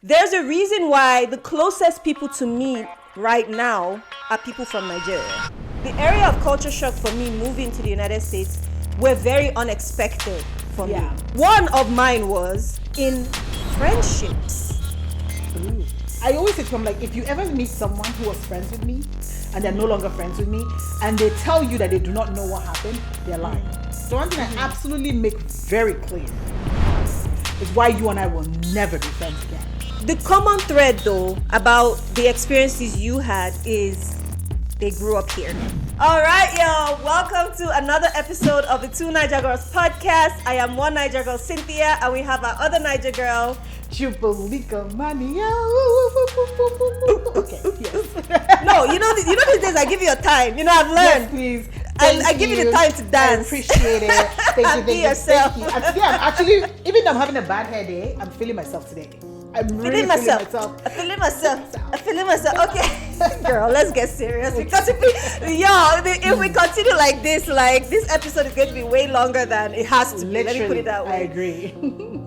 There's a reason why the closest people to me right now are people from Nigeria. The area of culture shock for me moving to the United States were very unexpected for me. One of mine was in friendships. Ooh. I always say to them, like, if you ever meet someone who was friends with me and they're no longer friends with me and they tell you that they do not know what happened, they're lying. So one thing I absolutely make very clear is why you and I will never be friends again. The common thread though about the experiences you had is they grew up here. All right, y'all. Welcome to another episode of the Two Naija Girls podcast. I am one Naija girl, Cynthia, and we have our other Naija girl, Jubalika Mania. Okay, yes. No, you know these days I give you a time. You know, I've learned. Yes, please. I give you the time to dance. I appreciate it. Thank you. Yourself. Thank you. And today I'm actually, even though I'm having a bad hair day, I'm feeling myself today. I'm really feeling myself. I'm feeling myself. Okay, girl, let's get serious because if we continue like this episode is going to be way longer than it has to be. Literally, let me put it that way. I agree.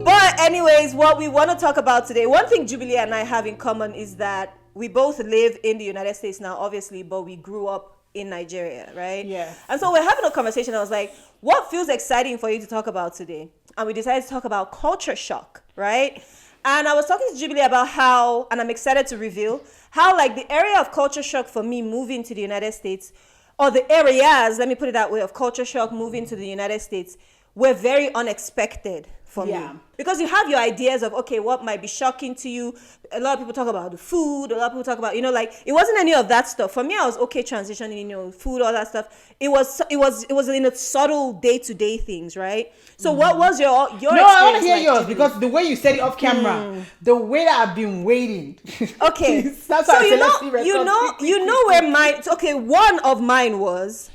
But anyways, what we want to talk about today, one thing Jubilee and I have in common is that we both live in the United States now, obviously, but we grew up in Nigeria, right? Yeah. And so we're having a conversation. I was like, what feels exciting for you to talk about today? And we decided to talk about culture shock, right? And I was talking to Jubilee about how, and I'm excited to reveal, how like the area of culture shock for me moving to the United States, or the areas, let me put it that way, of culture shock moving to the United States were very unexpected for me. Because you have your ideas of, okay, what might be shocking to you. A lot of people talk about the food. A lot of people talk about, like, it wasn't any of that stuff. For me, I was okay transitioning, food, all that stuff. It was in a subtle day-to-day things, right? So what was your No, experience? I want to hear like, yours because the way you said it off camera, the way that I've been waiting. Okay. That's So why I know where mine, okay, one of mine was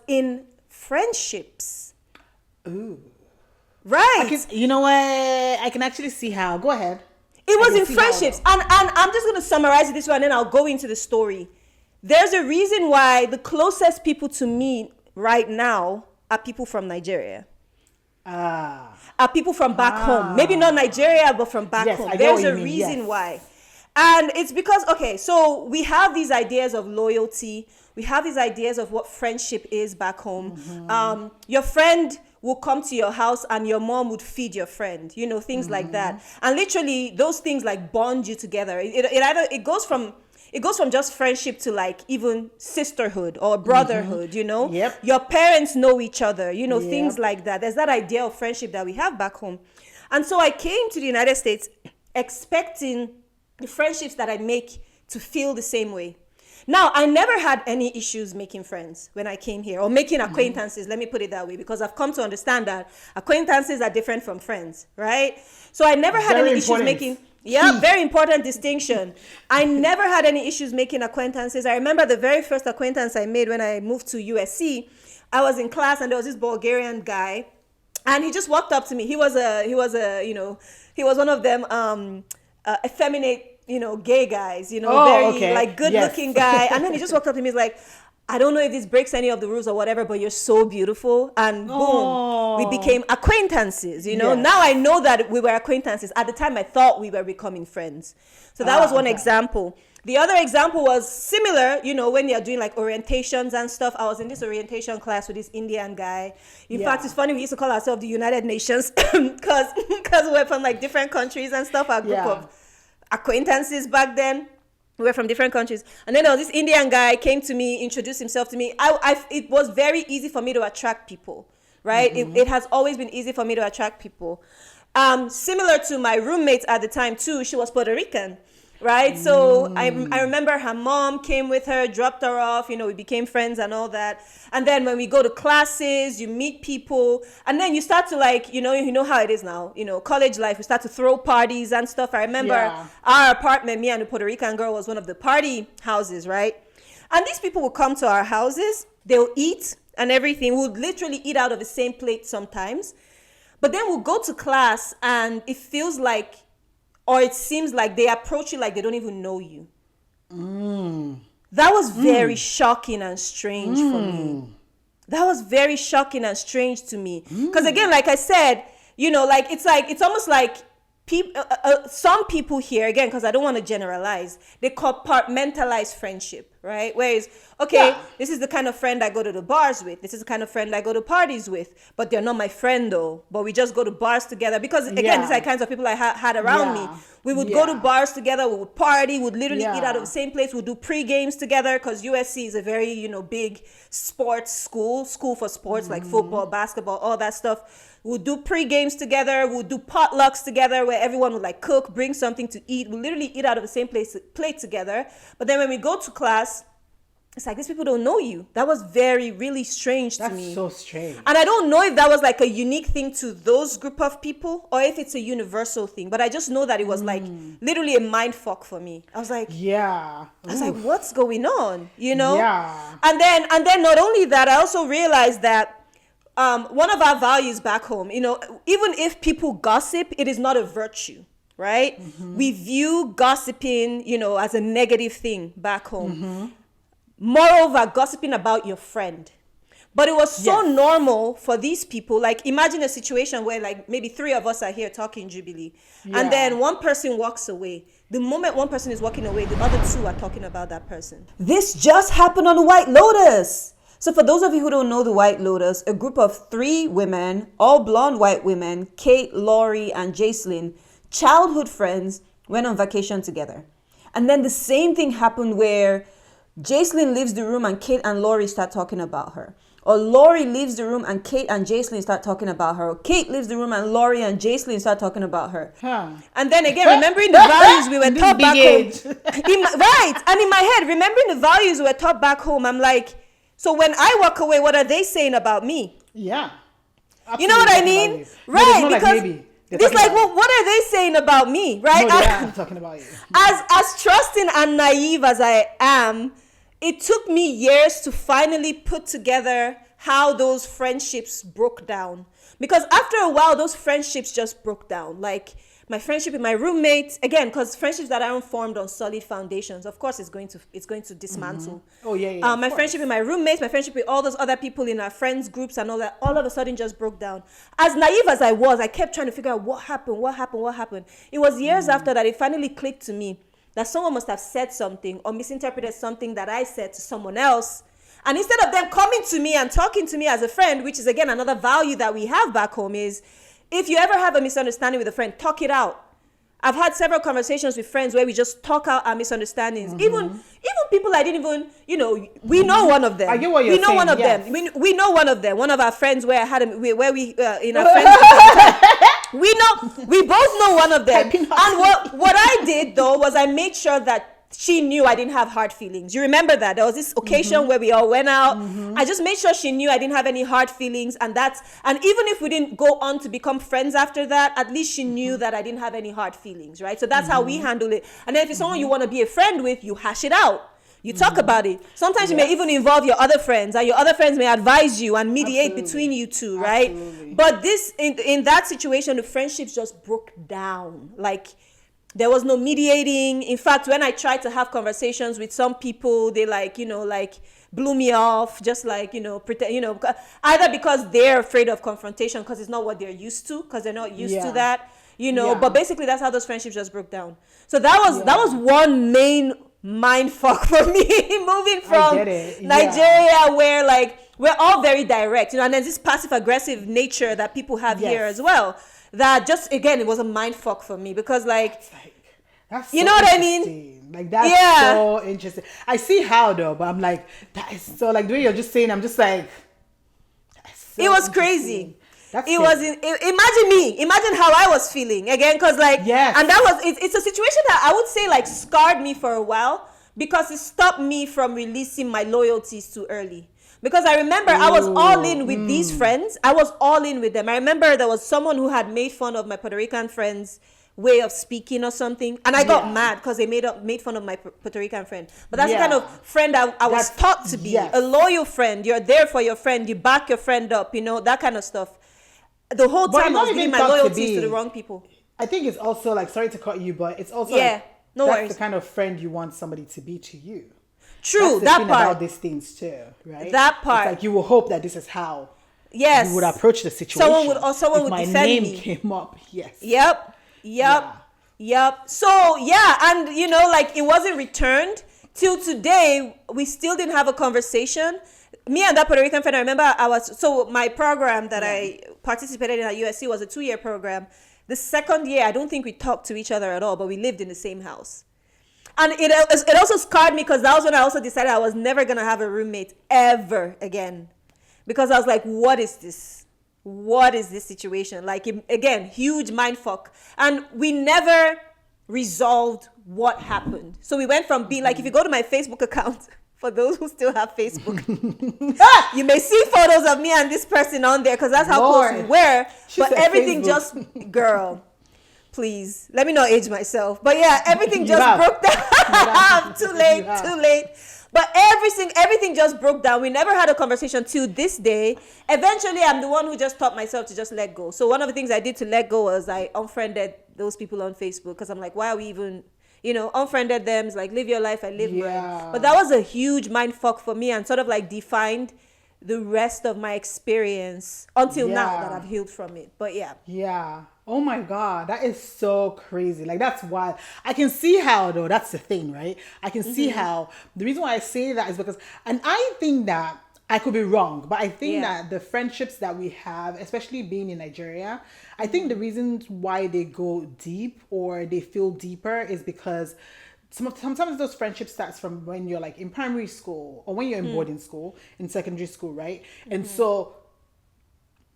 in friendships. Ooh. Right. You know what? I can actually see how. Go ahead. It was in friendships. And I'm just going to summarize it this way and then I'll go into the story. There's a reason why the closest people to me right now are people from Nigeria. Are people from back home. Maybe not Nigeria, but from back home. There's a reason why. And it's because, okay, so we have these ideas of loyalty. We have these ideas of what friendship is back home. Mm-hmm. Your friend will come to your house and your mom would feed your friend, things like that. And literally those things like bond you together. It goes from just friendship to like even sisterhood or brotherhood, Yep. Your parents know each other, things like that. There's that idea of friendship that we have back home. And so I came to the United States expecting the friendships that I make to feel the same way. Now, I never had any issues making friends when I came here or making acquaintances. Let me put it that way, because I've come to understand that acquaintances are different from friends, right? So I never had any issues making... Yeah, very important distinction. I never had any issues making acquaintances. I remember the very first acquaintance I made when I moved to USC. I was in class and there was this Bulgarian guy and he just walked up to me. He was one of them effeminate, gay guys, like good looking guy. And then he just walked up to me. He's like, I don't know if this breaks any of the rules or whatever, but you're so beautiful. And boom, we became acquaintances, Now I know that we were acquaintances. At the time, I thought we were becoming friends. So that was one example. The other example was similar, when you're doing like orientations and stuff. I was in this orientation class with this Indian guy. In fact, it's funny, we used to call ourselves the United Nations because we're from like different countries and stuff. Our group of acquaintances back then. We were from different countries. And then there was this Indian guy came to me, introduced himself to me. It was very easy for me to attract people, right? Mm-hmm. It has always been easy for me to attract people. Similar to my roommate at the time too, she was Puerto Rican, right? So I remember her mom came with her, dropped her off, we became friends and all that. And then when we go to classes, you meet people, and then you start to like, you know how it is now, college life, we start to throw parties and stuff. I remember our apartment, me and the Puerto Rican girl, was one of the party houses, right? And these people would come to our houses, they'll eat and everything. We'll literally eat out of the same plate sometimes. But then we'll go to class and it feels like, or it seems like they approach you like they don't even know you. That was very shocking and strange for me. That was very shocking and strange to me. Because again, like I said, it's almost like some people here, again, because I don't want to generalize, they compartmentalize friendship, right? Whereas, okay, this is the kind of friend I go to the bars with. This is the kind of friend I go to parties with. But they're not my friend, though. But we just go to bars together. Because, again, these are the kinds of people I had around me. We would go to bars together. We would party. We would literally eat out of the same place. We'd do pre-games together because USC is a very, big sports school for sports, like football, basketball, all that stuff. We'll do pre-games together. We'll do potlucks together where everyone would like cook, bring something to eat. We'll literally eat out of the same plate together. But then when we go to class, it's like, these people don't know you. That was really strange to me. That's so strange. And I don't know if that was like a unique thing to those group of people or if it's a universal thing. But I just know that it was like literally a mind fuck for me. I was like, what's going on? Yeah. And then not only that, I also realized that one of our values back home, even if people gossip, it is not a virtue, right? We view gossiping, as a negative thing back home. Moreover, gossiping about your friend. But it was so normal for these people. Like, imagine a situation where, like, maybe 3 of us are here talking Jubilee. And then one person walks away. The moment one person is walking away, the other 2 are talking about that person. This just happened on the White Lotus. So for those of you who don't know the White Lotus, a group of 3 women, all blonde white women, Kate, Lori, and Jacelyn, childhood friends, went on vacation together. And then the same thing happened where Jacelyn leaves the room and Kate and Lori start talking about her. Or Lori leaves the room and Kate and Jacelyn start talking about her. Or Kate leaves the room and Lori and Jacelyn start talking about her. And then again, remembering the values we were taught back home. And in my head, remembering the values we were taught back home, I'm like, so when I walk away, what are they saying about me? Yeah. You know what I mean? Right. Because it's like, well, what are they saying about me? Right? No, I'm talking about you. As trusting and naive as I am, it took me years to finally put together how those friendships broke down. Because after a while, those friendships just broke down. Like, my friendship with my roommate, again, because friendships that aren't formed on solid foundations, of course, it's going to dismantle. Oh, yeah. My friendship with my roommates, my friendship with all those other people in our friends groups and all that, all of a sudden just broke down. As naive as I was, I kept trying to figure out what happened. It was years after that it finally clicked to me that someone must have said something or misinterpreted something that I said to someone else. And instead of them coming to me and talking to me as a friend, which is, again, another value that we have back home, is if you ever have a misunderstanding with a friend, talk it out. I've had several conversations with friends where we just talk out our misunderstandings. Even people I didn't even, we know one of them. I get what you're saying. We know one of yes. them. We know one of them. One of our friends where in our friends we both know one of them. And what I did though was I made sure that she knew I didn't have hard feelings. You remember that? There was this occasion where we all went out. I just made sure she knew I didn't have any hard feelings. And even if we didn't go on to become friends after that, at least she knew that I didn't have any hard feelings, right? So that's how we handle it. And then if it's someone you want to be a friend with, you hash it out. You talk about it. Sometimes you may even involve your other friends, and your other friends may advise you and mediate between you two, right? But in that situation, the friendships just broke down. Like, there was no mediating. In fact, when I tried to have conversations with some people, they blew me off, just pretend, either because they're afraid of confrontation because it's not what they're used to, because they're not used to that, but basically that's how those friendships just broke down. So that was one main mind fuck for me moving from Nigeria, where we're all very direct, and there's this passive aggressive nature that people have here as well. That just, again, it was a mind fuck for me because that's so, you know what I mean? That's so interesting. I see how though, but I'm like, that is so, the way you're just saying, I'm just like, so it was crazy. Imagine how I was feeling again, because and that was it's a situation that I would say scarred me for a while because it stopped me from releasing my loyalties too early. Because I remember I was all in with these friends. I was all in with them. I remember there was someone who had made fun of my Puerto Rican friend's way of speaking or something. And I got mad because they made fun of my Puerto Rican friend. But that's the kind of friend I was taught to be. A loyal friend. You're there for your friend. You back your friend up, that kind of stuff. The whole time I was giving my loyalties to the wrong people. I think it's also sorry to cut you, but it's also no that's worries. The kind of friend you want somebody to be to you. True, that's the that thing part. about these things too, right? That part. It's you will hope that this is how you would approach the situation. Someone would defend me. My name came up, yes. Yep. Yep. So yeah, and like it wasn't returned till today. We still didn't have a conversation. Me and that Puerto Rican friend, I remember my program that I participated in at USC was a 2-year program. The second year, I don't think we talked to each other at all, but we lived in the same house. And it also scarred me because that was when I also decided I was never going to have a roommate ever again. Because I was like, what is this? What is this situation? Like, again, huge mind fuck. And we never resolved what happened. So we went from being like, if you go to my Facebook account, for those who still have Facebook, you may see photos of me and this person on there because that's how close we were. But everything Facebook. Girl, please, let me not age myself. But yeah, everything just broke down. Too late. But everything just broke down. We never had a conversation till this day. Eventually, I'm the one who just taught myself to just let go. So one of the things I did to let go was I unfriended those people on Facebook because I'm like, why are we even, unfriended them? It's like, live your life, I live mine. But that was a huge mind fuck for me and sort of like defined the rest of my experience until now that I've healed from it. But yeah. Yeah. Oh my God, that is so crazy. Like, that's wild. I can see how, though, that's the thing, right? I can see how. The reason why I say that is because, and I think that, I could be wrong, but I think that the friendships that we have, especially being in Nigeria, I think the reasons why they go deep or they feel deeper is because sometimes those friendships starts from when you're like in primary school or when you're in boarding school, in secondary school, right? And so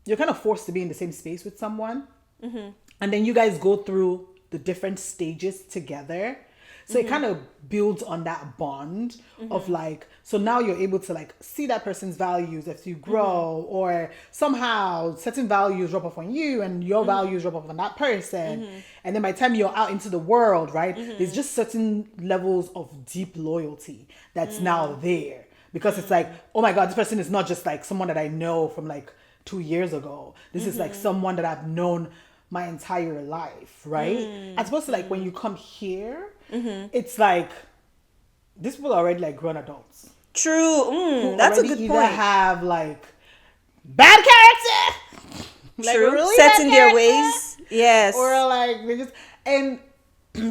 you're kind of forced to be in the same space with someone. And then you guys go through the different stages together. So it kind of builds on that bond of like, so now you're able to like see that person's values as you grow, or somehow certain values rub off on you and your values rub off on that person. And then by the time you're out into the world, right, there's just certain levels of deep loyalty that's now there. Because it's like, oh my God, this person is not just like someone that I know from like 2 years ago. This is like someone that I've known my entire life, right? As opposed to like when you come here, it's like these people are already like grown adults. True. That's a good either point. Have like bad character, like really set in their ways, yes, or like they just, and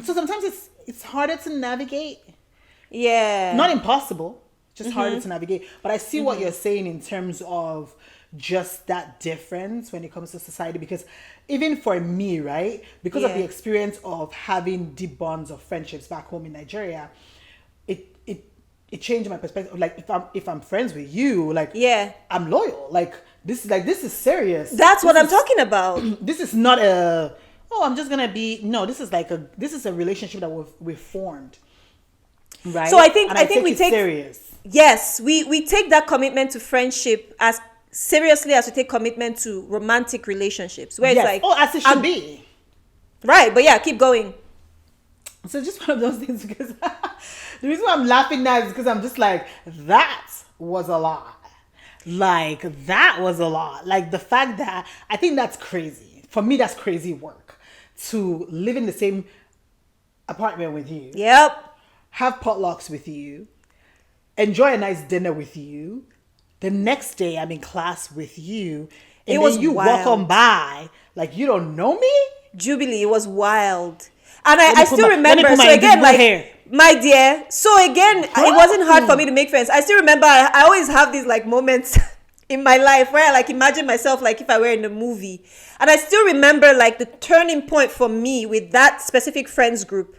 so sometimes it's harder to navigate. Yeah, not impossible, just harder to navigate. But I see what you're saying in terms of just that difference when it comes to society, because even for me, right, because of the experience of having deep bonds of friendships back home in Nigeria, it changed my perspective. Like if I'm friends with you, like I'm loyal. Like this is serious. That's what I'm talking about. This is not I'm just gonna be, no, this is a relationship that we've formed. Right. So I think we take serious. Yes, we take that commitment to friendship as seriously as we take commitment to romantic relationships, where it's like, as it should be, right? But yeah, keep going. So just one of those things, because the reason why I'm laughing now is because I'm just like, that was a lot. Like the fact that I think that's crazy. For me, that's crazy work to live in the same apartment with you. Yep. Have potlucks with you, enjoy a nice dinner with you. The next day, I'm in class with you, and then you walk on by like you don't know me. Jubilee, it was wild, and I still remember. So again, like my dear. So again, it wasn't hard for me to make friends. I still remember. I always have these like moments in my life where I like imagine myself like if I were in a movie, and I still remember like the turning point for me with that specific friends group.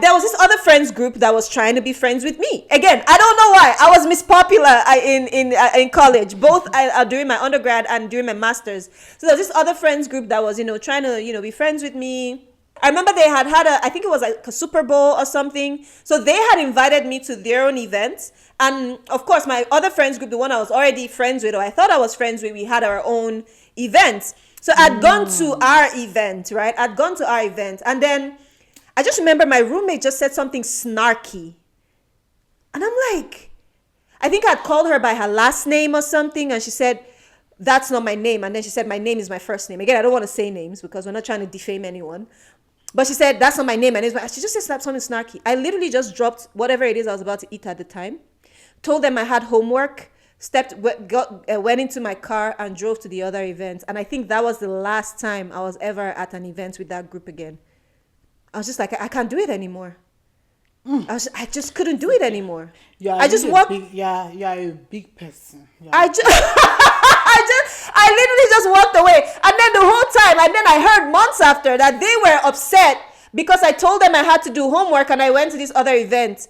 There was this other friends group that was trying to be friends with me. Again, I don't know why. I was Miss Popular in college, both during my undergrad and during my master's. So there was this other friends group that was, trying to, be friends with me. I remember they had I think it was like a Super Bowl or something. So they had invited me to their own event. And of course, my other friends group, the one I was already friends with, or I thought I was friends with, we had our own events. So I'd gone to our event, right? And then I just remember my roommate just said something snarky. And I'm like, I think I'd called her by her last name or something. And she said, that's not my name. And then she said, my name is my first name. Again, I don't want to say names because we're not trying to defame anyone. But she said, that's not my name. And she just said something snarky. I literally just dropped whatever it is I was about to eat at the time. Told them I had homework. went into my car and drove to the other event. And I think that was the last time I was ever at an event with that group again. I was just like, I can't do it anymore. I just couldn't do it anymore. Yeah, I just walked. Yeah, you're a big person. Yeah. I literally just walked away. And then the whole time, and then I heard months after that they were upset because I told them I had to do homework and I went to this other event.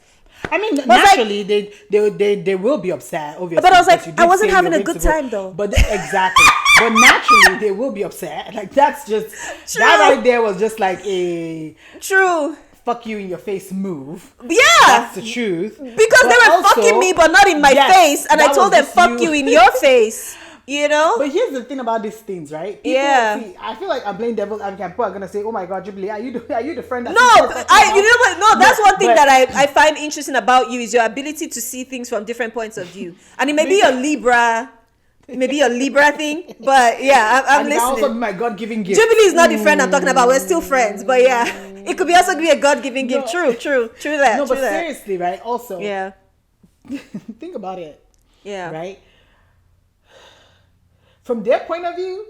I mean, naturally, they will be upset, obviously. But I was like, I wasn't having a good time, though. But exactly. But naturally, they will be upset. Like, that's just... True. That right there was just like a... True. Fuck you in your face move. Yeah. That's the truth. Because they were also, fucking me, but not in my face. And I told them, fuck you in your face. You know? But here's the thing about these things, right? People, see, I feel like I'm playing devil's advocate. People are gonna say, "Oh my God, Jubilee, are you the friend that?" That's one thing that I find interesting about you is your ability to see things from different points of view, and it may be a Libra thing, but yeah, I'm listening. Also be my God-given gift. Jubilee is not the friend I'm talking about. We're still friends, but yeah, it could also be a God-given gift. True that. No, but seriously, right? Also, yeah, think about it. Yeah, right. From their point of view,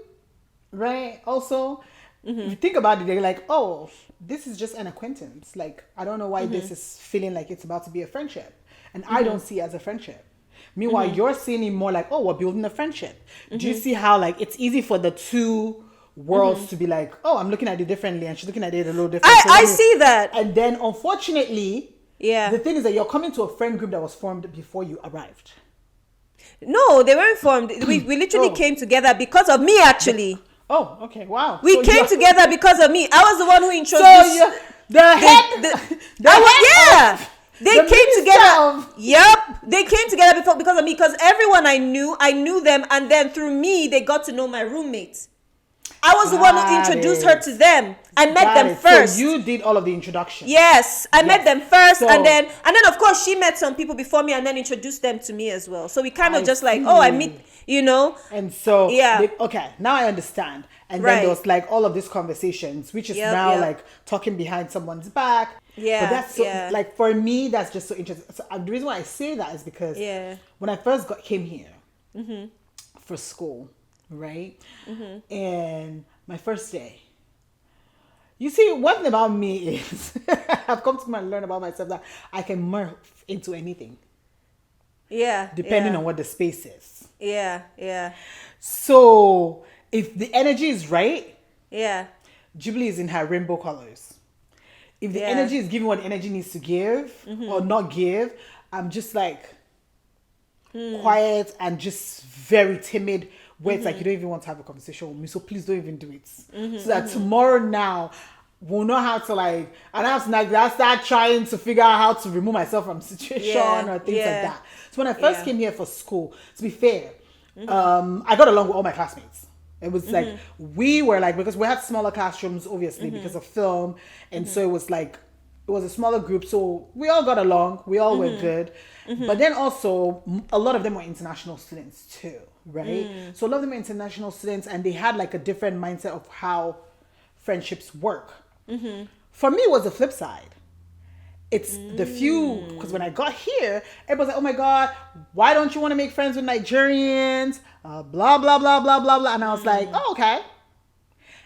right? Also, if you think about it, they're like, oh, this is just an acquaintance. Like, I don't know why this is feeling like it's about to be a friendship. And I don't see it as a friendship. Meanwhile, you're seeing it more like, oh, we're building a friendship. Do you see how, like, it's easy for the two worlds to be like, oh, I'm looking at it differently and she's looking at it a little differently. I see that. And then, unfortunately, the thing is that you're coming to a friend group that was formed before you arrived. No, they weren't formed. We literally came together because of me, actually. Oh, okay, wow. We came together because of me. I was the one who introduced. So the head. They came together. Yep, they came together because of me. Because everyone I knew them, and then through me, they got to know my roommates. I was the one who introduced her to them. I met them first. So you did all of the introduction. Yes, I met them first, and then of course she met some people before me, and then introduced them to me as well. So we kind of just like, I meet, And so yeah, now I understand. And then there was like all of these conversations, which is now like talking behind someone's back. Yeah, but that's so like for me, that's just so interesting. So the reason why I say that is because when I first came here for school. Right? And my first day. You see, one thing about me is I've come to learn about myself that I can morph into anything. Yeah. Depending on what the space is. Yeah. So if the energy is right, Jubilee is in her rainbow colors. If the energy is giving what the energy needs to give or not give, I'm just like quiet and just very timid. Where it's like you don't even want to have a conversation with me, so please don't even do it. So that tomorrow now we'll know how to like, and I have to like start trying to figure out how to remove myself from situation or things like that. So when I first came here for school, to be fair, I got along with all my classmates. It was like we were like, because we had smaller classrooms, obviously because of film, and so it was like it was a smaller group, so we all got along. We all were good, but then also a lot of them were international students too. Right? So a lot of them are international students and they had like a different mindset of how friendships work. For me, it was the flip side. It's the few, because when I got here, everybody's like, oh my God, why don't you want to make friends with Nigerians? Blah, blah, blah, blah, blah, blah. And I was like, oh, okay.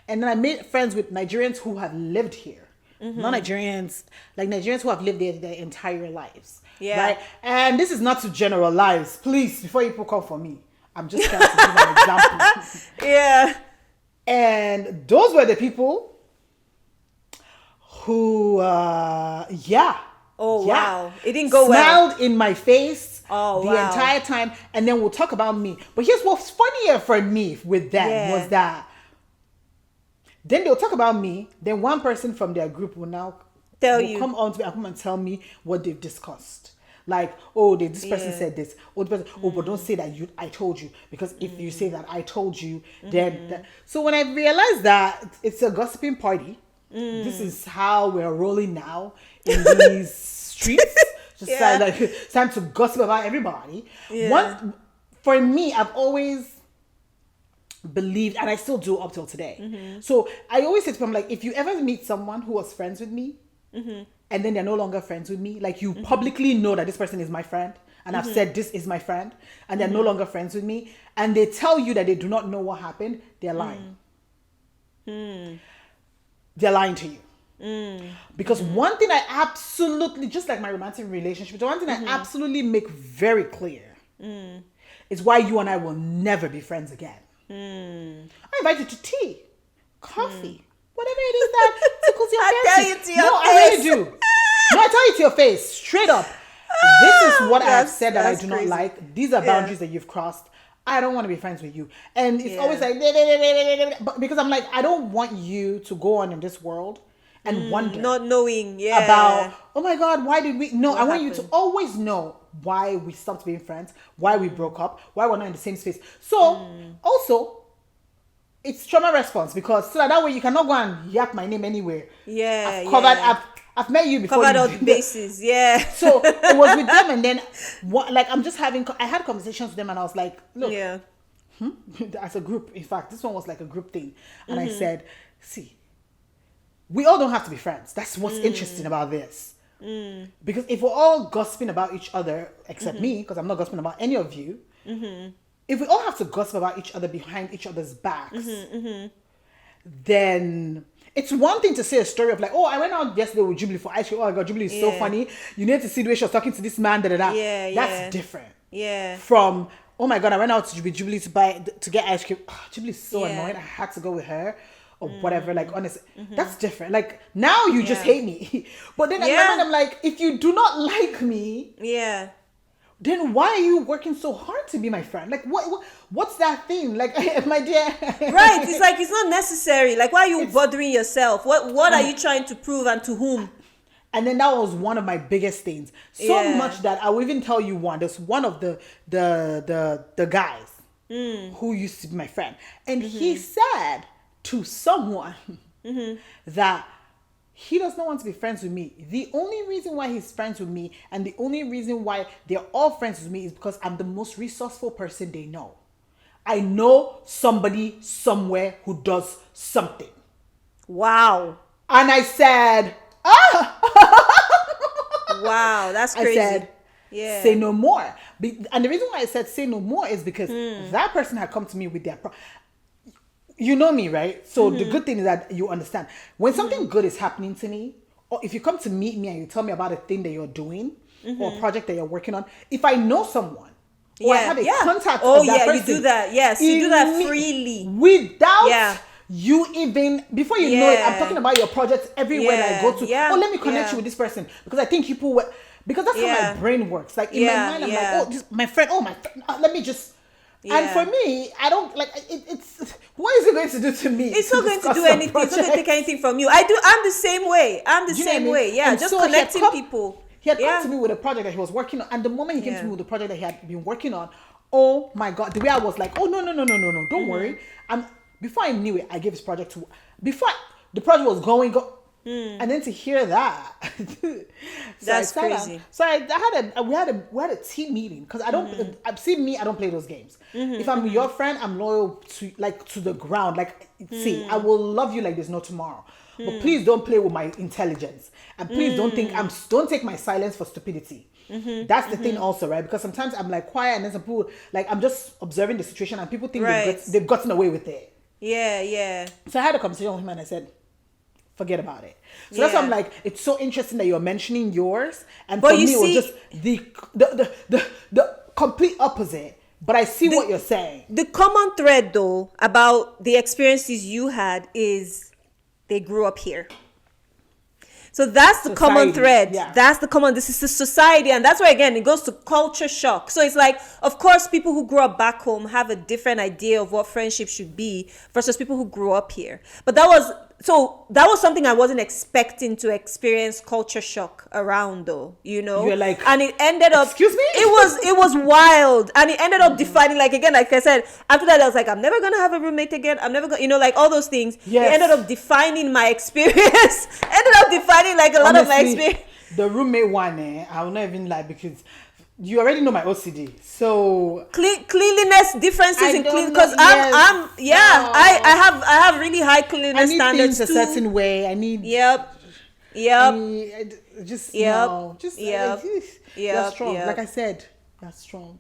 And then I made friends with Nigerians who have lived here. Not Nigerians, like Nigerians who have lived there their entire lives. Yeah. Right? And this is not to generalize. Please, before you people come for me. I'm just trying to give an example. Yeah. And those were the people who, Oh, wow. It didn't go smiled in my face the entire time. And then we'll talk about me. But here's what's funnier for me with them was that then they'll talk about me. Then one person from their group will now come on to me and come and tell me what they've discussed. Like, oh, this person said this. Oh, but don't say that I told you. Because if you say that I told you, then... So when I realized that it's a gossiping party, this is how we're rolling now in these streets. Just like, it's time to gossip about everybody. For me, I've always believed, and I still do up till today. So I always say to people, like, if you ever meet someone who was friends with me, and then they're no longer friends with me, like you publicly know that this person is my friend and I've said this is my friend, and they're no longer friends with me, and they tell you that they do not know what happened, they're lying. They're lying to you. Because one thing I absolutely, just like my romantic relationship, the one thing I absolutely make very clear is why you and I will never be friends again. I invite you to tea, coffee, whatever it is that tickles your fancy. I tell you to your No, face. I really do. No, I tell you to your face, straight up. This is what I have said that I that's do crazy. not like. These are boundaries that you've crossed. I don't want to be friends with you. And it's Yeah. always like, but because I'm like, I don't want you to go on in this world and wonder Not knowing, yeah. about, oh my God, why did we? No, What I want you happened? to always know why we stopped being friends, why we broke up, why we're not in the same space. So also, it's trauma response, because so that way you cannot go and yap my name anywhere. Yeah, I've covered. yeah. I've met you before. Covered you all did the that. bases, yeah. So it was with them, and then like I'm just having. I had conversations with them, and I was like, look, Yeah. as a group. In fact, this one was like a group thing, and I said, see, we all don't have to be friends. That's what's interesting about this. Because if we're all gossiping about each other, except me, because I'm not gossiping about any of you, if we all have to gossip about each other behind each other's backs, then it's one thing to say a story of like, oh, I went out yesterday with Jubilee for ice cream. Oh my God, Jubilee is so Yeah. funny. You need to see the way she was talking to this man. Da, da, da. Yeah, That's yeah. different. Yeah. From, oh my God, I went out with Jubilee to get ice cream. Oh, Jubilee is so Yeah. annoying. I had to go with her. Or whatever, like honestly, that's different. Like now you just Yeah. hate me, but then in my Yeah. mind I'm like, if you do not like me, Yeah. then why are you working so hard to be my friend? Like what's that thing? Like my dear, Right. It's like it's not necessary. Like, why are you bothering yourself? What are you trying to prove, and to whom? And then that was one of my biggest things. So Yeah. much that I will even tell you one. There's one of the guys who used to be my friend, and he said to someone that he does not want to be friends with me. The only reason why he's friends with me, and the only reason why they're all friends with me, is because I'm the most resourceful person they know. I know somebody somewhere who does something. Wow. And I said, Wow. That's I crazy. said, Yeah. say no more. And the reason why I said say no more is because that person had come to me with their you know me, right? So the good thing is that you understand. When something good is happening to me, or if you come to meet me and you tell me about a thing that you're doing, or a project that you're working on, if I know someone, or I have a contact of that person, you do that. Yes, you do that freely. Without you even, before you know it, I'm Yeah. talking about your projects everywhere that I go to. Yeah. Oh, let me connect Yeah. you with this person, because I think people will, because that's how Yeah. my brain works. Like in my mind, I'm Yeah. like, oh, just my friend, let me just. And Yeah. for me, I don't like it's. What is it going to do to me? It's not going to discuss do the anything. It's not going to take project? anything from you. I'm the same way. I'm the Do you know what I same mean? way. Yeah, And just so he had connecting come- people. He had Yeah. come to me with a project that he was working on, and the moment he came to Yeah. me with the project that he had been working on, oh my God, the way I was like, oh no, Mm-hmm. don't worry. Before I knew it, I gave his project to. The project was going. And then to hear that, That's crazy. We had a team meeting, because I don't. I've seen me. I don't play those games. If I'm your friend, I'm loyal to the ground. Like, see, I will love you like there's no tomorrow. But please don't play with my intelligence, and please don't take my silence for stupidity. That's the thing also, right? Because sometimes I'm like quiet, and then some people, like, I'm just observing the situation, and people think Right. they've gotten away with it. Yeah. So I had a conversation with him, and I said, forget about it. So that's why I'm like, it's so interesting that you're mentioning yours, and But for you me it was see- just the complete opposite. But I see what you're saying. The common thread, though, about the experiences you had is they grew up here. So that's the common Society, thread. yeah. This is the society. And that's where, again, it goes to culture shock. So it's like, of course, people who grew up back home have a different idea of what friendship should be versus people who grew up here. But that was something I wasn't expecting to experience culture shock around, though, you know? You're like, and it ended up, excuse me? It was wild. And it ended up defining, like, again, like I said, after that, I was like, I'm never going to have a roommate again. I'm never going to, you know, like all those things. Yes. It ended up defining my experience. Ended up defining like a lot of my Honestly, experience. the roommate one, I will not even lie, because you already know my OCD. So Cleanliness differences I in don't clean, know, because yes. I have really high I cleanliness need standards things a too. certain way. I need. Yep. I just Yep. no, just Yep. you're Yep. strong. Yep. Like I said, That's strong.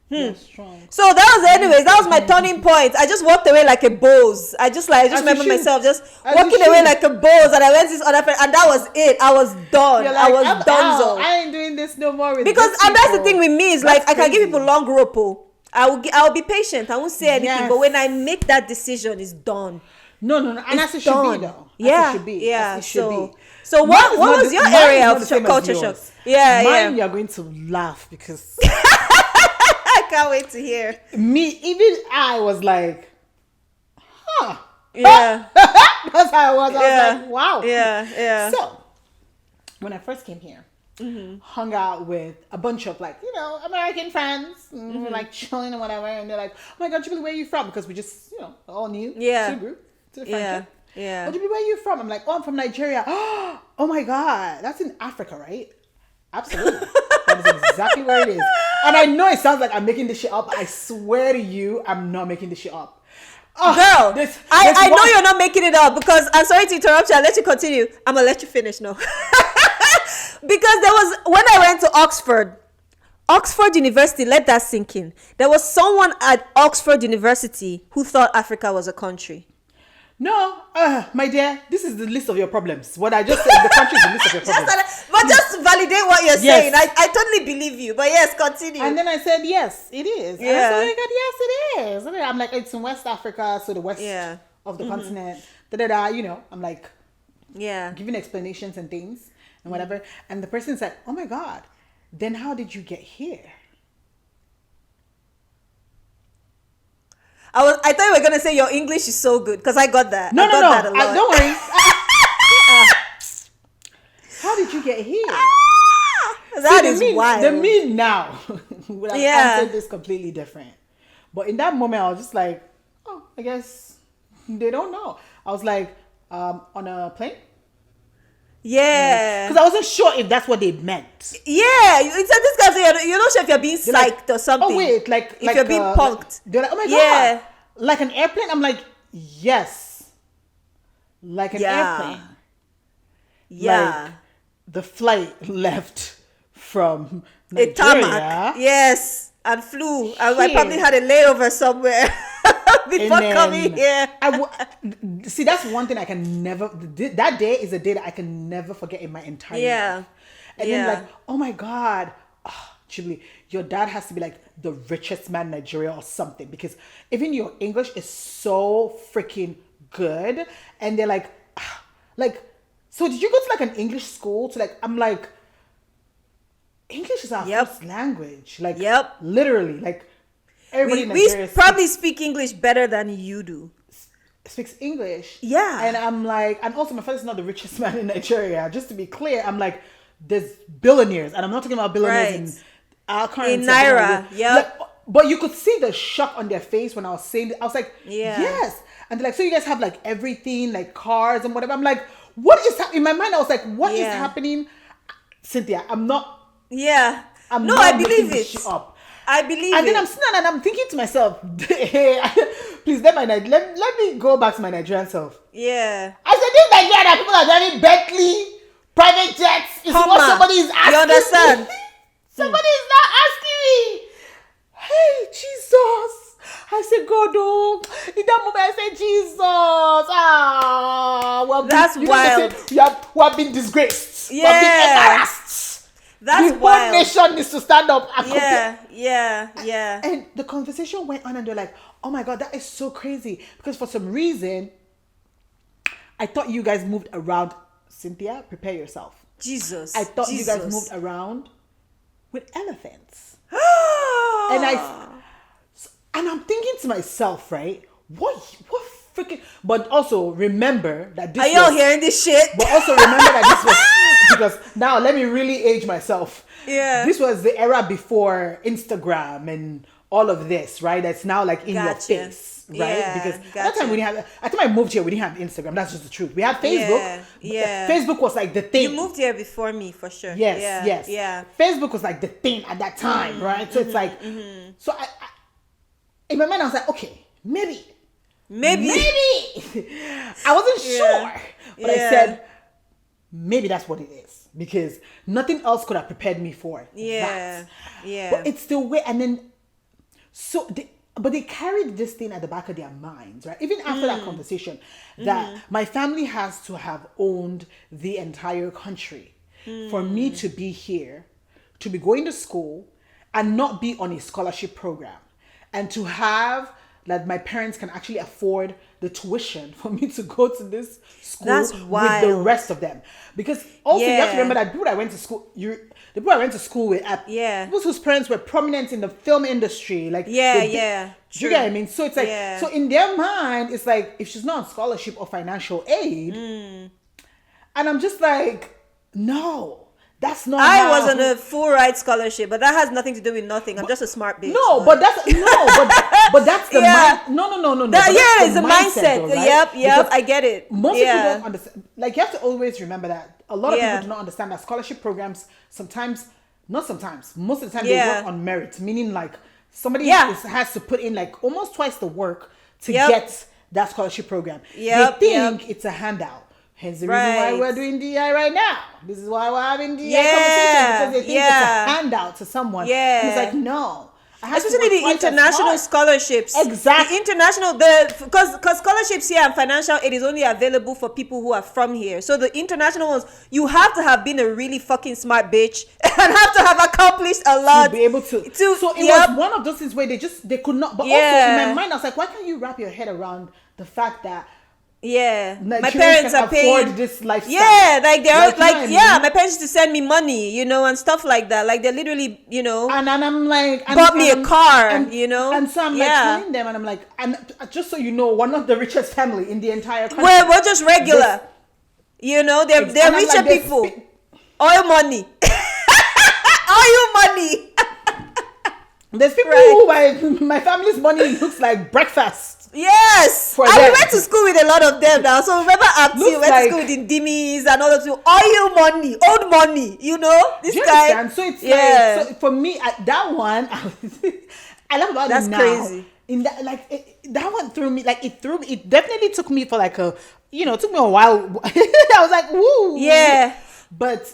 That's strong. So that was, anyways, that was my turning point. I just walked away like a boss. I just remember myself just walking away like a boss, and I went to this other friend, and that was it. I was done. Like, I was done. I ain't doing this no more. Because and that's the thing with me is like I can give people long rope. I'll be patient. I won't say anything. But when I make that decision, it's done. No. And as it should be, though. Yeah. As it should be. Yeah. As it should be. So what was your area of culture shock? Mine, you're going to laugh because I can't wait to hear. I was like, huh. Yeah. That's how I was. I was like, wow. Yeah. So, when I first came here, hung out with a bunch of like, American friends. And we're like chilling and whatever. And they're like, oh my God, Jubilee, where are you from? Because we just, all knew. Yeah. To the group. To the friendship. Yeah. Oh, Jubilee, where are you from? I'm like, oh, I'm from Nigeria. Oh my God. That's in Africa, right? Absolutely. That is exactly where it is. And I know it sounds like I'm making this shit up. I swear to you, I'm not making this shit up. Oh, girl, I know you're not making it up because I'm sorry to interrupt you. I'll let you continue. I'm going to let you finish now. Because there was, when I went to Oxford University, let that sink in. There was someone at Oxford University who thought Africa was a country. No, my dear, this is the list of your problems. What I just said, the country is the list of your problems. Just to validate what you're saying. I totally believe you. But yes, continue. And then I said, yes, it is. Yeah. And I said, oh my God, yes, it is. And then I'm like, it's in West Africa, so the west of the continent. I'm like, giving explanations and things and whatever. And the person said, oh my God, then how did you get here? I thought you were gonna say your English is so good because I got that. No. That a lot. Don't worry. How did you get here? That is wild. The me now would have answered this completely different. But in that moment, I was just like, oh, I guess they don't know. I was like, on a plane. Yeah. Because I wasn't sure if that's what they meant. Yeah. It's like this guy saying, you're not sure if you're being psyched or something. Oh, wait. If you're being punked. They're like, oh my God. Like an airplane? I'm like, yes. Like an airplane. Yeah. Like the flight left from Nigeria. A tarmac. Yes. And flew. I probably had a layover somewhere. Before coming here. See, that's one thing I can never. That day is a day that I can never forget in my entire life. And then like, oh my God, Jubilee, your dad has to be like the richest man in Nigeria or something because even your English is so freaking good. And they're like, so did you go to like an English school? To like, I'm like, English is our first language. Like, literally, like. We probably speak English better than you do. Speaks English. Yeah. And I'm like, and also my father's not the richest man in Nigeria. Just to be clear, I'm like, there's billionaires. And I'm not talking about billionaires in our currency. In Naira. But you could see the shock on their face when I was saying it. I was like, yes. And they're like, so you guys have like everything, like cars and whatever. I'm like, what is happening? In my mind, I was like, what is happening? Cynthia, I'm not. Yeah. I'm no, not I believe this shit up. I believe and then I'm sitting and I'm thinking to myself, hey, please let me go back to my Nigerian self. Yeah. I said, this Nigeria, people are driving Bentley, private jets. Is what somebody is asking. You understand? Somebody is not asking me. Hey, Jesus. I said, God, oh. In that moment, I said, Jesus. Well, that's wild. We have been disgraced. Yeah. We have been embarrassed. That's the whole nation needs to stand up. Yeah. And the conversation went on and they're like, oh my God, that is so crazy. Because for some reason, I thought you guys moved around. Cynthia, prepare yourself. Jesus. I thought you guys moved around with elephants. And I'm thinking to myself, right? What freaking... But also remember that this Are y'all hearing this shit? But also remember that this was... Because now let me really age myself. Yeah. This was the era before Instagram and all of this, right? That's now like in your face, right? Yeah, because at that time we didn't have... I think I moved here, we didn't have Instagram. That's just the truth. We had Facebook. Yeah. Facebook was like the thing. You moved here before me, for sure. Yes. Yeah. Facebook was like the thing at that time, right? So it's like... So I in my mind, I was like, okay, maybe. I wasn't sure. But I said, maybe that's what it is, because nothing else could have prepared me for that. But it's the way, and then but they carried this thing at the back of their minds, right? Even after that conversation, that my family has to have owned the entire country for me to be here, to be going to school and not be on a scholarship program, and to have that my parents can actually afford the tuition for me to go to this school with the rest of them. Because also you have to remember that people I went to school, the people I went to school with, people whose parents were prominent in the film industry, like do you get what I mean? So it's like, so in their mind, it's like, if she's not on scholarship or financial aid, and I'm just like, no. That's not. I was on a full ride scholarship, but that has nothing to do with nothing. I'm just a smart bitch. No, but that's but that's the mind. No. It's a mindset. Though, right? Yep. I get it. Most people don't understand. Like, you have to always remember that a lot of people do not understand that scholarship programs most of the time they work on merit, meaning like somebody has to put in like almost twice the work to get that scholarship program. They think it's a handout. Hence the reason why we're doing DI right now. This is why we're having DI conversations, because they think it's a handout to someone. And it's like, no. Especially the international scholarships. Exactly. The international, because scholarships here and financial aid is only available for people who are from here. So the international ones, you have to have been a really fucking smart bitch and have to have accomplished a lot to be able to. So it was one of those things where they could not. But also in my mind, I was like, why can't you wrap your head around the fact that my parents are paying this lifestyle. Like they're my parents used to send me money, and stuff like that. Like they literally, and I'm like, bought me a car, and so I'm like telling them, and I'm like, and just so you know, we're not the richest family in the entire country. We're just regular, they're richer people. Oil money, oil money. There's people who my family's money looks like breakfast. Yes, we went to school with a lot of them now. So remember, we went to school with the Dimmies and all of you. Oil money, old money. This guy. Understand? So it's like, so for me, that one, I love about that's it now. Crazy. In that, like that one threw me. Like it definitely took me for like it took me a while. I was like, woo. Yeah. But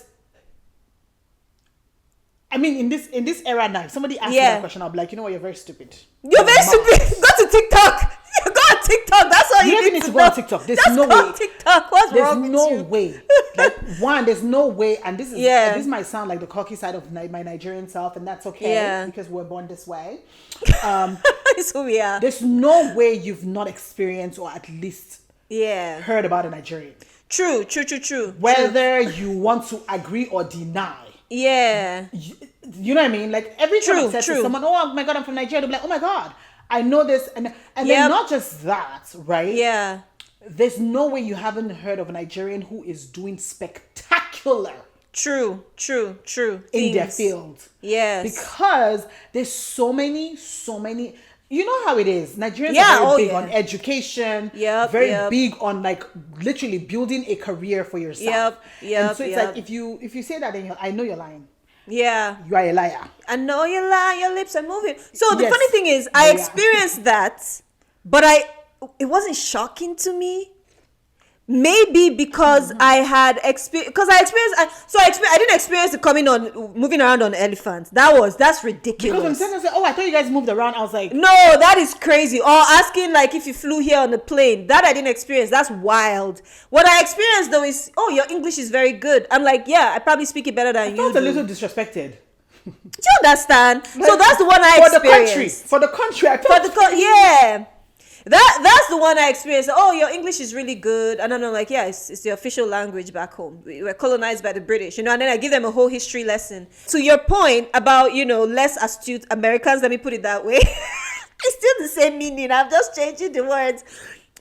I mean, in this era now, if somebody asks me that question, I'll be like, you know what, you're very stupid. You're very stupid. Go to TikTok. Go on TikTok. That's all you need to go on TikTok. There's no way. TikTok. What's wrong with you? There's no way. Like, one, there's no way. And this is this might sound like the cocky side of my Nigerian self, and that's okay because we're born this way. It's who we are. There's no way you've not experienced or at least heard about a Nigerian. True. Whether you want to agree or deny. Yeah. You know what I mean? Like, every time I said to someone, oh my God, I'm from Nigeria, they'll be like, oh my God, I know this. And then not just that, right? Yeah. There's no way you haven't heard of a Nigerian who is doing spectacular. True. In their field. Yes. Because there's so many, you know how it is. Nigerians are very big on education. Very big on like literally building a career for yourself. And so it's like, if you say that, then I know you're lying. Yeah. You are a liar. I know you're lying. Your lips are moving. So the funny thing is, I experienced that, but it wasn't shocking to me. Maybe because I had experienced, I didn't experience it moving around on elephants. That's ridiculous. Because when someone said, I thought you guys moved around, I was like, no, that is crazy. Or asking like if you flew here on a plane, that I didn't experience. That's wild. What I experienced though is, your English is very good. I'm like, I probably speak it better than you. I felt a little disrespected. Do you understand? Like, so that's the one I experienced. For the country. That's the one I experienced. Your English is really good. And I'm like, it's the official language back home. We were colonized by the British, and then I give them a whole history lesson. To your point about, less astute Americans, let me put it that way. It's still the same meaning. I'm just changing the words.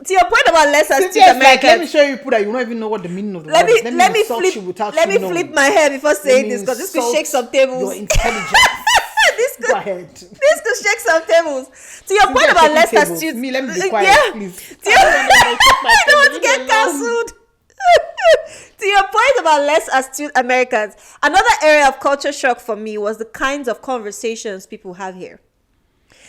To your point about less astute Americans. Like, let me show you that you don't even know what the meaning of the word is. Let me flip my hair before saying this, because this could shake some tables. Your intelligence. Go ahead. This could shake some tables. To your point about less astute. Let me be quiet, please. I don't want to get cancelled. To your point about less astute Americans, another area of culture shock for me was the kinds of conversations people have here.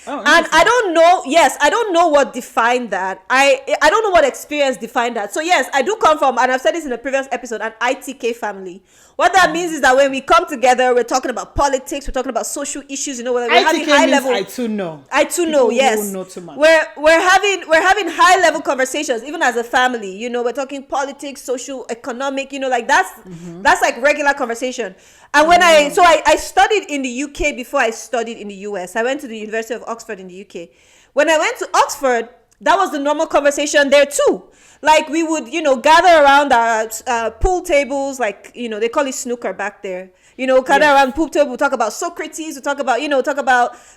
Oh, And I don't know, yes, I don't know what defined that. I don't know what experience defined that. So yes, I do come from, and I've said this in a previous episode, an ITK family. What that means is that when we come together, we're talking about politics, we're talking about social issues, we're having ITK high means level. I too know. I too People know, who yes. know too much. We're having high level conversations, even as a family. We're talking politics, social, economic. That's like regular conversation. And when I studied in the UK before I studied in the US. I went to the University of Oxford in the UK. When I went to Oxford, that was the normal conversation there too. Like we would, gather around our pool tables, like, they call it snooker back there. Gather around pool table, we'll talk about Socrates, we'll talk about,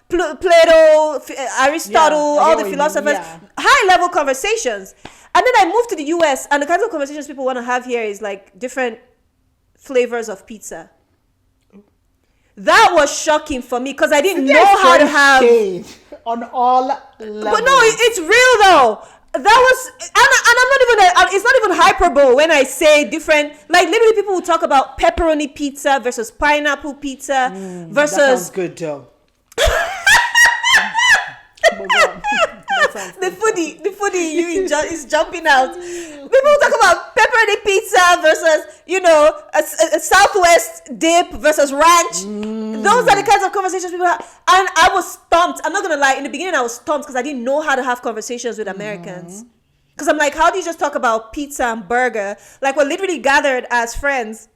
Plato, Aristotle, all the philosophers, high level conversations. And then I moved to the US, and the kinds of conversations people want to have here is like different flavors of pizza. That was shocking for me because I didn't know how to have on all levels. But no, it's real though. That was, and I'm not even, it's not even hyperbole when I say different, like literally people will talk about pepperoni pizza versus pineapple pizza versus. That sounds good though. The foodie you is jumping out. People talk about pepperoni pizza versus, a Southwest dip versus ranch. Those are the kinds of conversations people have. And I was stumped. I'm not going to lie. In the beginning, I was stumped because I didn't know how to have conversations with Americans. Because I'm like, how do you just talk about pizza and burger? Like, we're literally gathered as friends.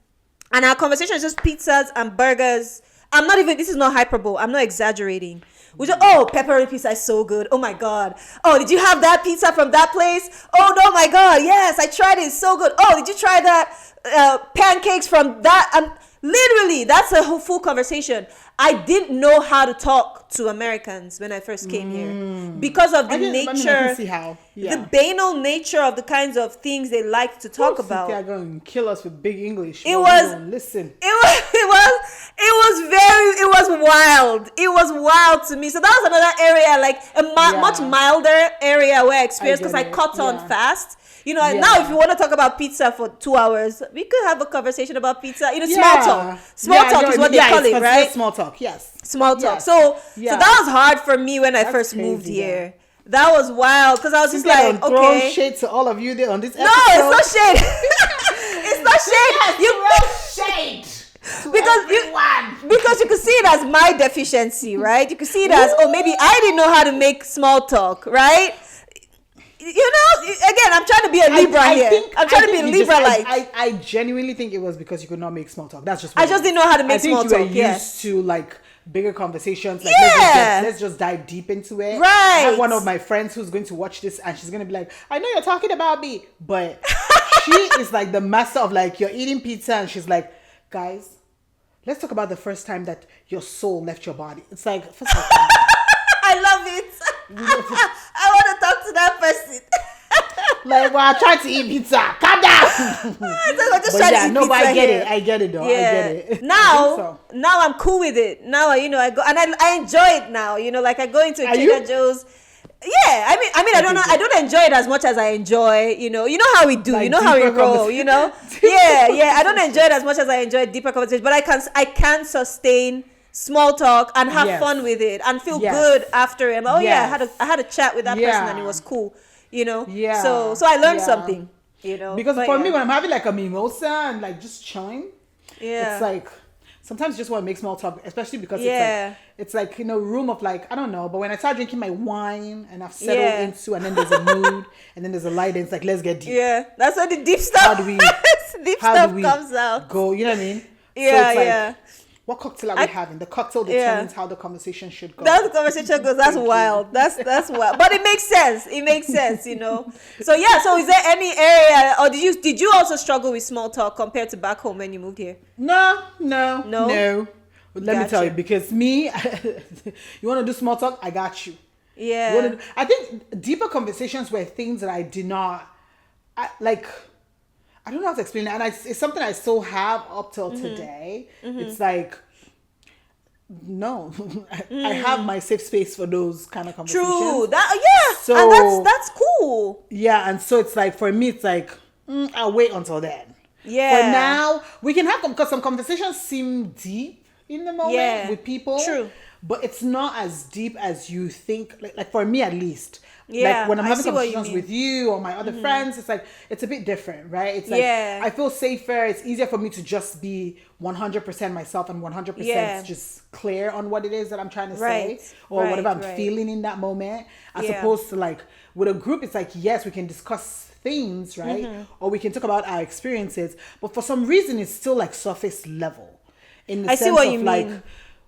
And our conversation is just pizzas and burgers. This is not hyperbole. I'm not exaggerating. We just, pepperoni pizza is so good. Oh my God. Oh, did you have that pizza from that place? Oh, no, my God. Yes, I tried it. It's so good. Oh, did you try that pancakes from that? Literally, that's a whole full conversation. I didn't know how to talk to Americans when I first came here because of the nature, the banal nature of the kinds of things they like to talk about. They're going to kill us with big English. Listen. It was wild. It was wild to me. So that was another area, like a much milder area where I experienced because I caught on fast. Now if you want to talk about pizza for 2 hours, we could have a conversation about pizza. Small talk. Small talk is what they call it, right? Small talk, yes. Small talk. So that was hard for me when I first moved here. That was wild because I was just like, okay. Shade to all of you there on this episode. No, it's not shade. It's not shade. You shade. Because you could see it as my deficiency, right? You could see it as, maybe I didn't know how to make small talk, right? Again, I'm trying to be a Libra here. I'm trying to be a Libra like. I genuinely think it was because you could not make small talk. That's just. I just didn't know how to make small talk. I think you were used to like bigger conversations. Like let's just dive deep into it. Right. I have one of my friends who's going to watch this and she's going to be like, I know you're talking about me, but she is like the master of like, you're eating pizza and she's like, guys, let's talk about the first time that your soul left your body. It's like, first of all, I love it. I want to talk to that person. Like, well, I tried to eat pizza. Calm down. I get it. I get it though. Yeah. I get it. Now I'm cool with it. Now, I go and I enjoy it now. Like I go into Trader Joe's. Yeah, I mean, I don't know. I don't enjoy it as much as I enjoy. You know how we do. Like how we roll. Yeah. I don't enjoy it as much as I enjoy deeper conversations. But I can sustain small talk and have fun with it and feel good after it. I had a chat with that person and it was cool. Yeah. So I learned something. Because for me, when I'm having like a mimosa and like just chilling, it's like sometimes you just want to make small talk, especially because it's like room of like, I don't know, but when I start drinking my wine and I've settled into, and then there's a mood and then there's a light and it's like, let's get deep. Yeah, that's when the deep stuff. How do we comes out. Go, you know what I mean? Yeah, so it's like, what cocktail are we having? The cocktail determines how the conversation should go. That's the conversation goes. That's wild. That's wild. But it makes sense. So So is there any area, or did you also struggle with small talk compared to back home when you moved here? No. Let me tell you, because me, you want to do small talk? I got you. Yeah. I think deeper conversations were things that I did not like. I don't know how to explain it, and it's something I still have up till today. It's like, no, I have my safe space for those kind of conversations. True, so, and that's cool. Yeah, and so it's like, for me, it's like, I'll wait until then. Yeah. For now, we can have them, because some conversations seem deep, in the moment with people. True. But it's not as deep as you think. Like for me at least. Yeah, like when I'm I having see what you conversations mean. with you or my other friends, it's like it's a bit different, right? It's like I feel safer. It's easier for me to just be 100% myself and 100% just clear on what it is that I'm trying to say or whatever I'm feeling in that moment, as opposed to like with a group. It's like, yes, we can discuss things, right? Or we can talk about our experiences, but for some reason it's still like surface level in the sense see what of you like mean.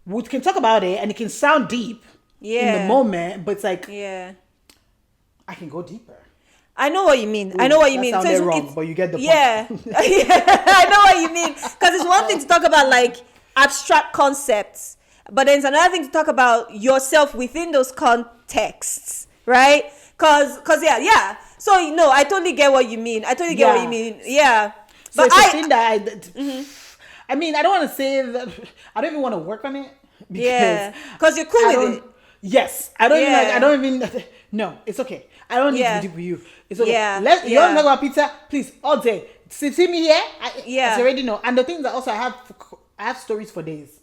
we can talk about it and it can sound deep in the moment, but it's like I can go deeper. I know what you mean. I know what you mean. That sounded wrong, but you get the point. Yeah. I know what you mean. Because it's one thing to talk about like abstract concepts, but then it's another thing to talk about yourself within those contexts, right? Because yeah. So I totally get what you mean. I totally get what you mean. Yeah. So but it's a thing that I mean, I don't want to say that. I don't even want to work on it. Because you're cool with it. Yes, I don't even like. I don't even. No, it's okay. I don't need to be deep with you. It's okay. You want to talk about pizza? Please, all day. See me here. I already know. And the things that also I have stories for days.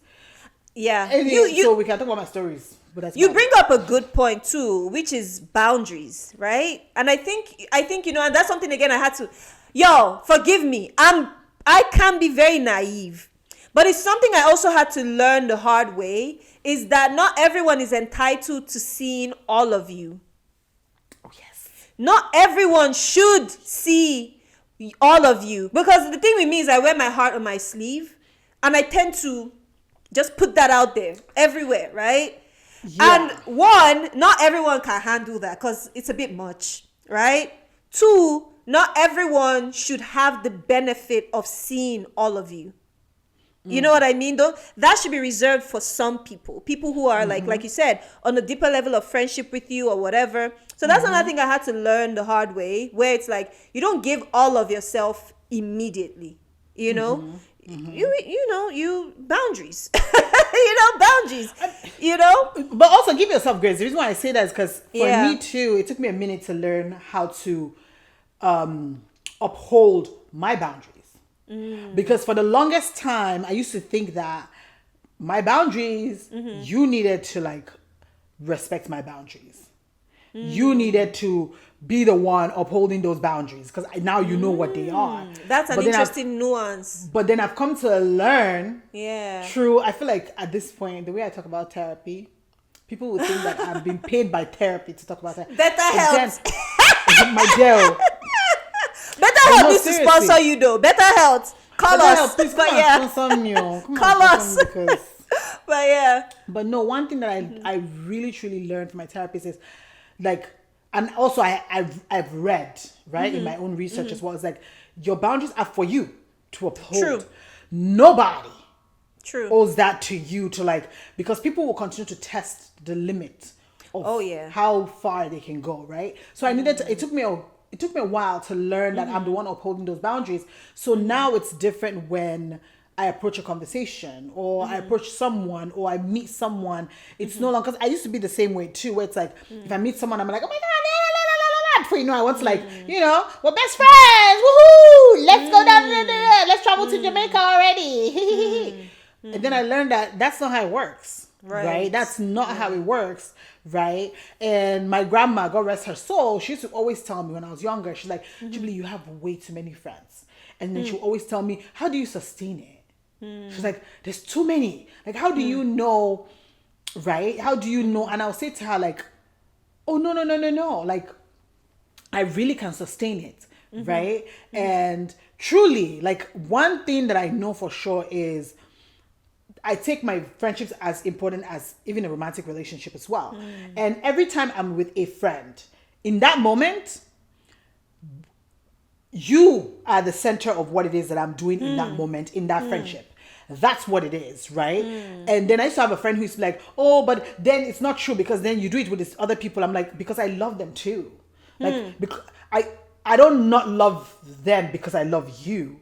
Yeah. So we can talk about my stories. But that's you bring up a good point too, which is boundaries, right? And I think and that's something again I had to. Forgive me. I can be very naive. But it's something I also had to learn the hard way, is that not everyone is entitled to seeing all of you. Oh, yes. Not everyone should see all of you. Because the thing with me is I wear my heart on my sleeve, and I tend to just put that out there everywhere, right? Yeah. And one, not everyone can handle that because it's a bit much, right? Two, not everyone should have the benefit of seeing all of you. You know what I mean, though? That should be reserved for some people who are like you said, on a deeper level of friendship with you or whatever. So that's another thing I had to learn the hard way, where it's like you don't give all of yourself immediately, you know. You boundaries. Boundaries. But also give yourself grace. The reason why I say that is because for me too, it took me a minute to learn how to uphold my boundaries. Because for the longest time, I used to think that my boundaries, you needed to like respect my boundaries. You needed to be the one upholding those boundaries because now you know what they are. That's an interesting nuance. But then I've come to learn. Yeah. True. I feel like at this point, the way I talk about therapy, people would think that I've been paid by therapy to talk about therapy. Better helps. My deal. Better Health needs to sponsor you though. Better Health. Call us. Please sponsor me. Call us. But yeah. But no, one thing that I really truly learned from my therapist is like, and also I've read, right, in my own research as well, it's like your boundaries are for you to uphold. True. Nobody owes that to you to like, because people will continue to test the limit of how far they can go, right? So I needed to, it took me a while to learn that I'm the one upholding those boundaries. So now it's different when I approach a conversation or I approach someone or I meet someone. It's no longer, because I used to be the same way too, where it's like, if I meet someone, I'm like, oh my God, before you know, I want to like, we're best friends, woohoo, let's go down, let's travel to Jamaica already. And then I learned that that's not how it works. Right? That's not how it works, right? And my grandma, God rest her soul, she used to always tell me when I was younger, she's like, Jubilee, you have way too many friends. And then she'll always tell me, how do you sustain it? She's like, there's too many. Like, how do you know, right? How do you know? And I'll say to her like, oh, no. Like, I really can sustain it, right? And truly, like, one thing that I know for sure is I take my friendships as important as even a romantic relationship as well. And every time I'm with a friend, in that moment, you are the center of what it is that I'm doing in that moment, in that friendship. That's what it is, right? And then I used to have a friend who's like, oh, but then it's not true because then you do it with these other people. I'm like, because I love them too. Like, because I don't not love them because I love you.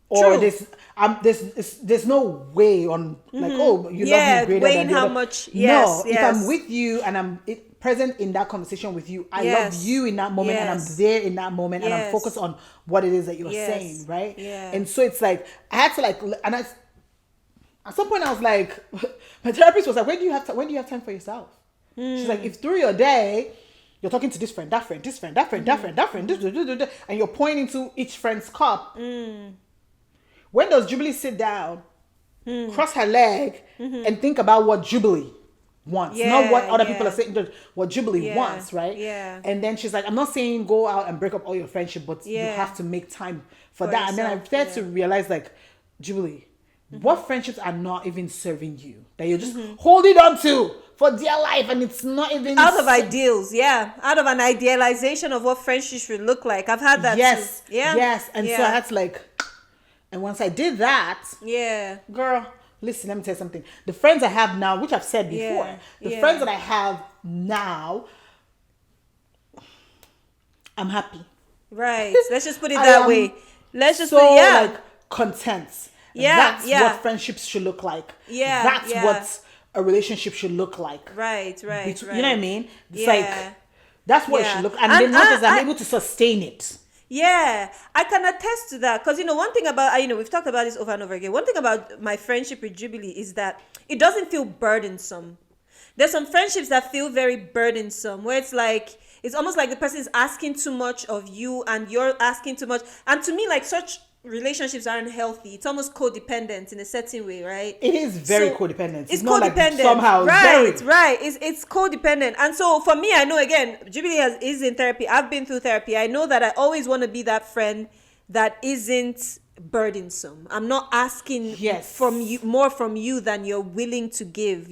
Or there's no way on like, oh, you love me greater than the how other. much. If I'm with you and I'm present in that conversation with you, I love you in that moment and I'm there in that moment and I'm focused on what it is that you're saying, right? And so it's like I had to like, and At some point, I was like, my therapist was like, when do you have time for yourself? She's like, if through your day, you're talking to this friend, that friend, this friend, that friend, that friend, that friend, and you're pointing to each friend's cup. When does Jubilee sit down, cross her leg, and think about what Jubilee wants, not what other people are saying, what Jubilee wants, right? Yeah. And then she's like, I'm not saying go out and break up all your friendship, but you have to make time for that. And then I started to realize, like, Jubilee, what friendships are not even serving you, that you're just holding on to for dear life, and it's not even out of ideals, out of an idealization of what friendship should look like. I've had that too. Yes. And so I had to, like, and once I did that, girl, listen, let me tell you something. The friends I have now, which I've said before, the friends that I have now, I'm happy. Right. Let's just put it that way. Let's just put it, like, content. That's what friendships should look like. That's what a relationship should look like. Right. You know what I mean? It's like, that's what it should look like. And then not as I'm able to sustain it. Yeah, I can attest to that. Because, one thing about, we've talked about this over and over again. One thing about my friendship with Jubilee is that it doesn't feel burdensome. There's some friendships that feel very burdensome, where it's like, it's almost like the person is asking too much of you and you're asking too much. And to me, like, such relationships aren't healthy. It's almost codependent in a certain way, right? It is very codependent. It's not codependent. Like somehow, right. It's codependent. And so for me, I know, again, Jubilee is in therapy. I've been through therapy. I know that I always want to be that friend that isn't burdensome. I'm not asking from you more from you than you're willing to give.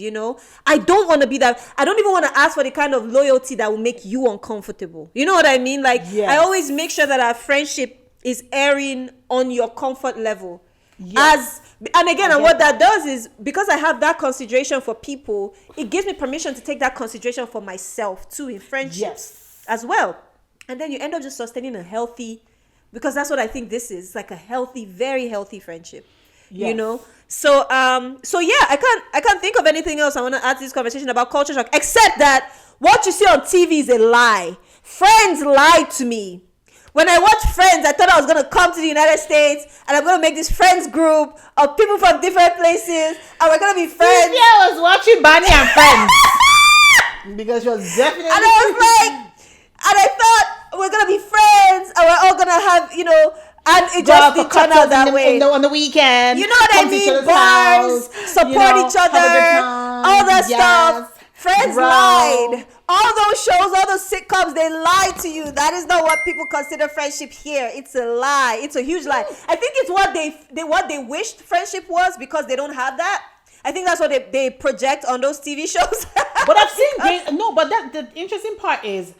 I don't want to be that. I don't even want to ask for the kind of loyalty that will make you uncomfortable. You know what I mean? Like, I always make sure that our friendship is erring on your comfort level. And what that does is, because I have that consideration for people, it gives me permission to take that consideration for myself too in friendships as well. And then you end up just sustaining a healthy, because that's what I think this is, like a healthy, very healthy friendship. So I can't think of anything else I want to add to this conversation about culture shock, except that what you see on TV is a lie. Friends lied to me. When I watched Friends, I thought I was going to come to the United States and I'm going to make this friends group of people from different places and we're going to be friends. Yeah, I was watching Barney and Friends. Because she was definitely... And I was like... And I thought we're going to be friends and we're all going to have, and it just didn't turn out that way. On the weekend. You know what I mean? Bars, support each other, all that stuff. Friends lied. All those shows, all those sitcoms, they lied to you. That is not what people consider friendship here. It's a lie. It's a huge lie. I think it's what they wished friendship was, because they don't have that. I think that's what they project on those TV shows. But I've seen the interesting part is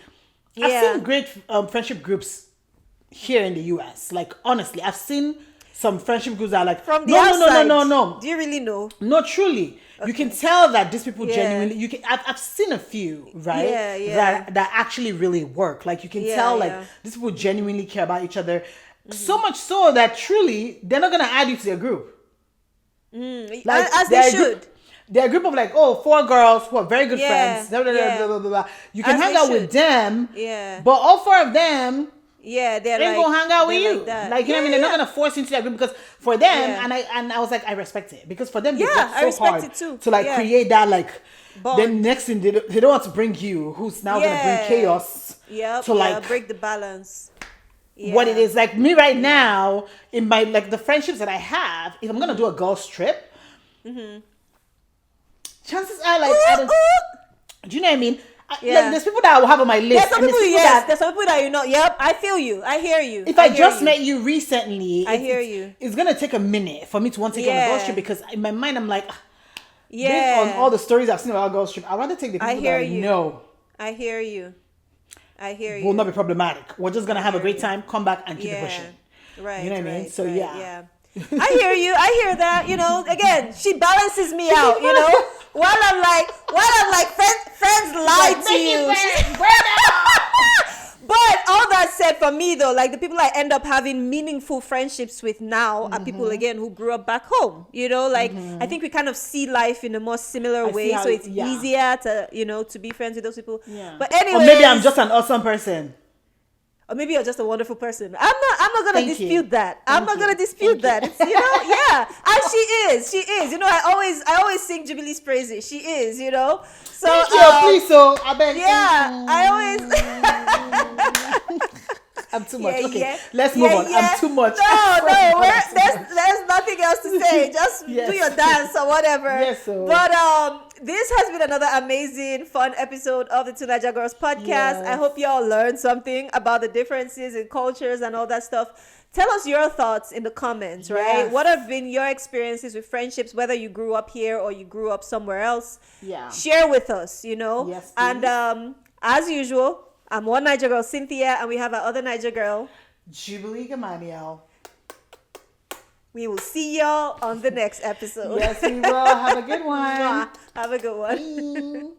I've seen great friendship groups here in the US. Like, honestly, I've seen some friendship groups that are like, from the outside. No. Do you really know? No, truly. Okay. You can tell that these people genuinely. I've seen a few, right? That actually really work. Like, you can tell, like, these people genuinely care about each other. So much so that truly they're not gonna add you to their group. Like, as they should. They're a group of 4 girls who are very good friends. Blah, blah, blah, blah, blah, blah. You can hang out with them. But all 4 of them. They're gonna hang out with you. Like that. You know what I mean? They're not gonna force you into that group, because for them, and I was like, I respect it, because for them, they work so hard to create that bond. Then next thing, they don't want to bring you, who's now gonna bring chaos. To break the balance. What it is, like me right now in my the friendships that I have, if I'm gonna do a girls trip, chances are do you know what I mean? There's people that I will have on my list. There's some people that you know. Yep, I feel you. I hear you. If I just met you recently, I hear you. It's gonna take a minute for me to want to take you on a girls trip, because in my mind I'm like, based on all the stories I've seen about girls trip, I'd rather take the people that I know. I hear you. Will not be problematic. We're just gonna have a great time, come back and keep it pushing. Right. You know what I mean? So yeah. I hear you. I hear that. Again, she balances me out. While I'm like, friends lie to you. But all that said, for me though, like the people I end up having meaningful friendships with now are people, again, who grew up back home. I think we kind of see life in a more similar way, so it's easier to to be friends with those people. But anyway, or maybe I'm just an awesome person. Or maybe you're just a wonderful person. I'm not gonna Thank dispute you. that. I'm not gonna dispute that. It's, yeah. And she is. I always sing Jubilee's praises. She is, So Thank you, please. So I beg. yeah, I always I'm too much. Yeah, Okay, yeah. let's move on. Yeah. I'm too much. No, there's nothing else to say. Just Yes. do your dance or whatever. Yes, so. But this has been another amazing, fun episode of the Two Naija Girls podcast. Yes. I hope you all learned something about the differences in cultures and all that stuff. Tell us your thoughts in the comments, right? Yes. What have been your experiences with friendships, whether you grew up here or you grew up somewhere else? Yeah. Share with us, Yes, And as usual, I'm one Naija girl, Cynthia, and we have our other Naija girl, Jubilee Gamaliel. We will see y'all on the next episode. Yes, we will. Have a good one. Have a good one. Bye.